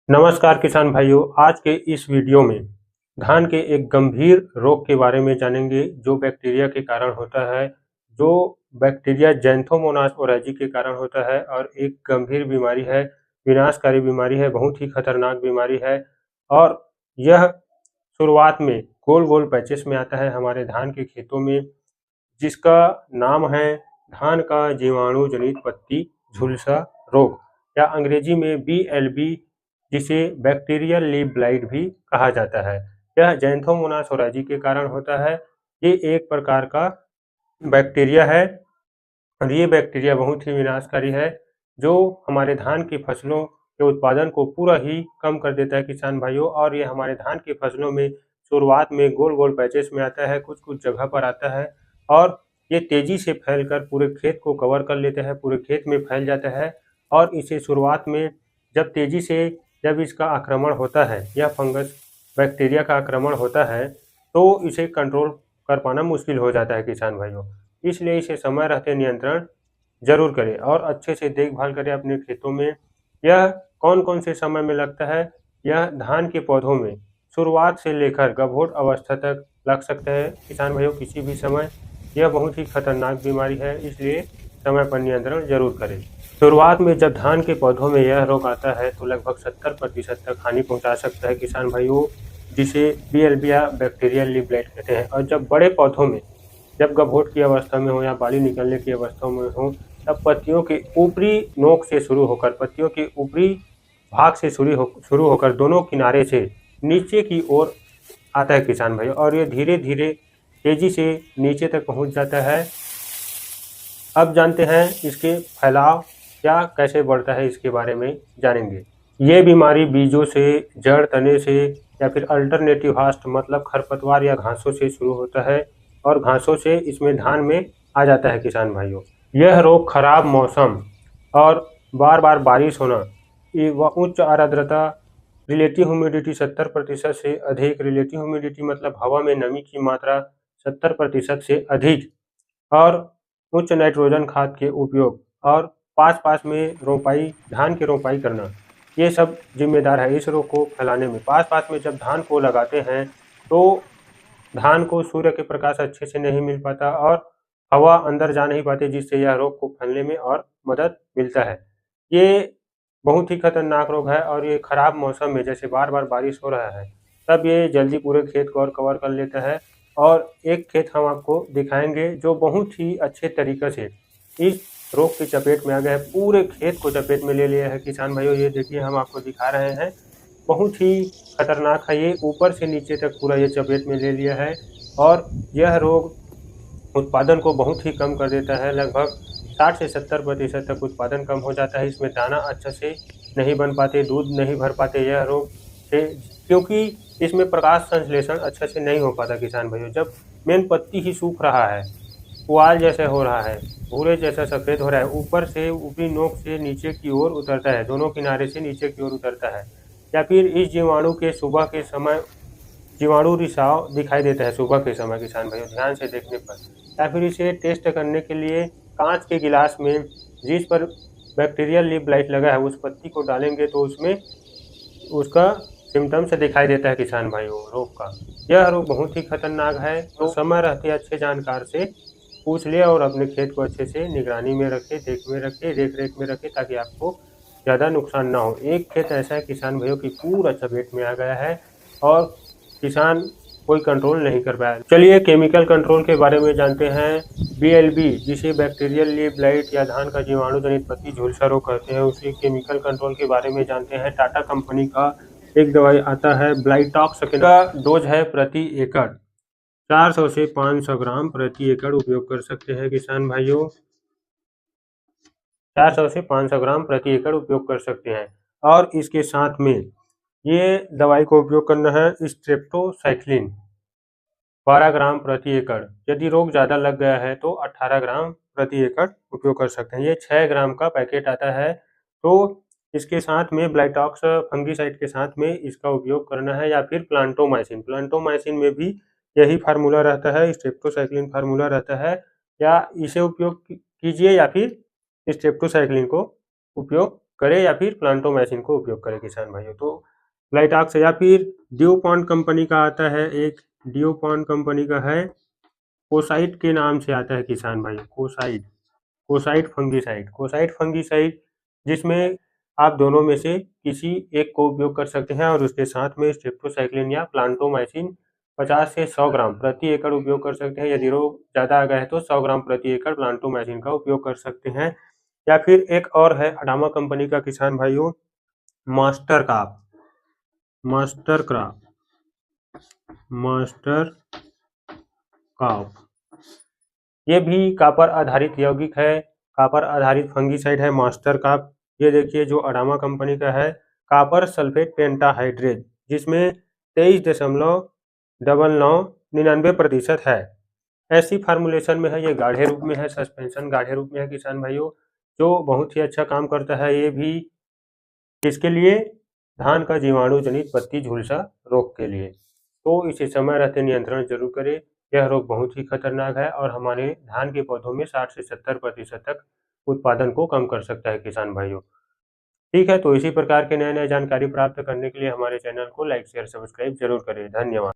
नमस्कार किसान भाइयों, आज के इस वीडियो में धान के एक गंभीर रोग के बारे में जानेंगे जो बैक्टीरिया के कारण होता है। जो बैक्टीरिया ज़ैंथोमोनास ओराइजी के कारण होता है और एक गंभीर बीमारी है, विनाशकारी बीमारी है, बहुत ही खतरनाक बीमारी है। और यह शुरुआत में गोल-गोल पैचेस में आता है हमारे धान के खेतों में, जिसका नाम है धान का जीवाणु जनित पत्ती झुलसा रोग या अंग्रेजी में BLB, जिसे बैक्टीरियल लीफ ब्लाइट भी कहा जाता है। यह ज़ैंथोमोनास ओराइजी के कारण होता है। ये एक प्रकार का बैक्टीरिया है और ये बैक्टीरिया बहुत ही विनाशकारी है, जो हमारे धान की फसलों के उत्पादन को पूरा ही कम कर देता है किसान भाइयों। और ये हमारे धान की फसलों में शुरुआत में गोल-गोल पैचेस में आता है, कुछ-कुछ जगह पर आता है और ये तेज़ी से फैलकर पूरे खेत को कवर कर लेता है, पूरे खेत में फैल जाता है। और इसे शुरुआत में जब इसका आक्रमण होता है, यह फंगस बैक्टीरिया का आक्रमण होता है, तो इसे कंट्रोल कर पाना मुश्किल हो जाता है किसान भाइयों। इसलिए इसे समय रहते नियंत्रण जरूर करें और अच्छे से देखभाल करें अपने खेतों में। यह कौन-कौन से समय में लगता है? यह धान के पौधों में शुरुआत से लेकर गभोट अवस्था तक लग सकता है किसान भाइयों, किसी भी समय। यह बहुत ही खतरनाक बीमारी है, इसलिए समय पर नियंत्रण जरूर करें। शुरुआत में जब धान के पौधों में यह रोग आता है तो लगभग 70% तक हानि पहुंचा सकता है किसान भाइयों, जिसे BLB या बैक्टीरियल लीफ ब्लाइट कहते हैं। और जब बड़े पौधों में, जब गभोट की अवस्था में हो या बाली निकलने की अवस्था में हो, तब पत्तियों के ऊपरी नोक से शुरू होकर, पत्तियों के ऊपरी भाग से शुरू होकर दोनों किनारे से नीचे की ओर आता है किसान भाई, और ये धीरे धीरे तेजी से नीचे तक पहुंच जाता है। अब जानते हैं इसके फैलाव या कैसे बढ़ता है, इसके बारे में जानेंगे। ये बीमारी बीजों से, जड़ तने से या फिर अल्टरनेटिव हास्ट मतलब खरपतवार या घासों से शुरू होता है और घासों से इसमें धान में आ जाता है किसान भाइयों। यह रोग खराब मौसम और बार बार बारिश होना, व उच्च आर्द्रता, रिलेटिव ह्यूमिडिटी 70% से अधिक, रिलेटिव ह्यूमिडिटी मतलब हवा में नमी की मात्रा 70% से अधिक, और उच्च नाइट्रोजन खाद के उपयोग और पास-पास में रोपाई, धान की रोपाई करना, ये सब जिम्मेदार है इस रोग को फैलाने में। पास-पास में जब धान को लगाते हैं तो धान को सूर्य के प्रकाश अच्छे से नहीं मिल पाता और हवा अंदर जा नहीं पाती, जिससे यह रोग को फैलने में और मदद मिलता है। ये बहुत ही खतरनाक रोग है और ये खराब मौसम में, जैसे बार-बार बारिश हो रहा है, तब ये जल्दी पूरे खेत को और कवर कर लेता है। और एक खेत हम आपको दिखाएँगे जो बहुत ही अच्छे तरीक़े से इस रोग की चपेट में आ गया है, पूरे खेत को चपेट में ले लिया है किसान भाइयों। ये देखिए हम आपको दिखा रहे हैं, बहुत ही खतरनाक है ये, ऊपर से नीचे तक पूरा ये चपेट में ले लिया है। और यह रोग उत्पादन को बहुत ही कम कर देता है, लगभग 60 से 70% तक उत्पादन कम हो जाता है। इसमें दाना अच्छे से नहीं बन पाते, दूध नहीं भर पाते यह रोग से, क्योंकि इसमें प्रकाश संश्लेषण अच्छे से नहीं हो पाता किसान भाइयों। जब मेन पत्ती ही सूख रहा है, पुआल जैसे हो रहा है, भूरे जैसा सफ़ेद हो रहा है, ऊपर से ऊपरी नोक से नीचे की ओर उतरता है, दोनों किनारे से नीचे की ओर उतरता है, या फिर इस जीवाणु के सुबह के समय जीवाणु रिसाव दिखाई देता है सुबह के समय किसान भाइयों, ध्यान से देखने पर। या फिर इसे टेस्ट करने के लिए कांच के गिलास में जिस पर बैक्टीरियल लीफ ब्लाइट लगा है उस पत्ती को डालेंगे तो उसमें उसका सिम्टम्स दिखाई देता है किसान भाइयों रोग का। यह रोग बहुत ही खतरनाक है, तो समय रहते अच्छे जानकार से पूछ ले और अपने खेत को अच्छे से निगरानी में रखें, देख रेख में रखें, ताकि आपको ज़्यादा नुकसान ना हो। एक खेत ऐसा है किसान भाइयों की पूरा चपेट में आ गया है और किसान कोई कंट्रोल नहीं कर पाया। चलिए केमिकल कंट्रोल के बारे में जानते हैं। BLB, जिसे बैक्टीरियल लीफ ब्लाइट या धान का जीवाणु जनित पत्ती झुलसा रोग कहते हैं, उसी केमिकल कंट्रोल के बारे में जानते हैं। टाटा कंपनी का एक दवाई आता है ब्लाइटॉक्स, का डोज है प्रति एकड़ 400 से 500 ग्राम प्रति एकड़ उपयोग कर सकते हैं किसान भाइयों। 400 से 500 ग्राम प्रति एकड़ उपयोग कर सकते हैं। और इसके साथ में ये दवाई को उपयोग करना है स्ट्रेप्टोसाइक्लिन 12 ग्राम प्रति एकड़। यदि रोग ज़्यादा लग गया है तो 18 ग्राम प्रति एकड़ उपयोग कर सकते हैं। ये 6 ग्राम का पैकेट आता है, तो इसके साथ में ब्लाइटॉक्स फंगीसाइड के साथ में इसका उपयोग करना है, या फिर प्लांटोमाइसिन में भी यही फार्मूला रहता है, स्ट्रेप्टोसाइक्लिन फार्मूला रहता है। या इसे उपयोग कीजिए या फिर स्ट्रेप्टोसाइक्लिन को उपयोग करें या फिर प्लांटोमैसिन को उपयोग करें किसान भाइयों। तो फ्लाइटॉक्स या फिर ड्यूपॉन्ट कंपनी का आता है, एक ड्यूपॉन्ट कंपनी का है, कोसाइट के नाम से आता है किसान भाइयों, कोसाइट फंगिसाइड, जिसमें आप दोनों में से किसी एक को उपयोग कर सकते हैं और उसके साथ में स्ट्रेप्टोसाइक्लिन या प्लांटोमाइसिन 50 से 100 ग्राम प्रति एकड़ उपयोग कर सकते हैं। यदि रोग ज़्यादा आ गया है तो 100 ग्राम प्रति एकड़ प्लांटोमाइसिन का उपयोग कर सकते हैं। या फिर एक और है अडामा कंपनी का किसान भाइयों, मास्टर काप मास्टर काप ये भी कापर आधारित यौगिक है, कापर आधारित फंगिसाइड है मास्टर काप। ये देखिए जो अडामा कंपनी का है, कापर सल्फेट पेंटाहाइड्रेट, जिसमें 23.9999% है। ऐसी फार्मूलेशन में है, ये गाढ़े रूप में है, सस्पेंशन गाढ़े रूप में है किसान भाइयों, जो बहुत ही अच्छा काम करता है। ये भी किसके लिए? धान का जीवाणु जनित पत्ती झुलसा रोग के लिए। तो इसे समय रहते नियंत्रण जरूर करें। यह रोग बहुत ही खतरनाक है और हमारे धान के पौधों में 60 से 70% तक उत्पादन को कम कर सकता है किसान भाइयों। ठीक है, तो इसी प्रकार के नए नए जानकारी प्राप्त करने के लिए हमारे चैनल को लाइक शेयर सब्सक्राइब जरूर करें। धन्यवाद।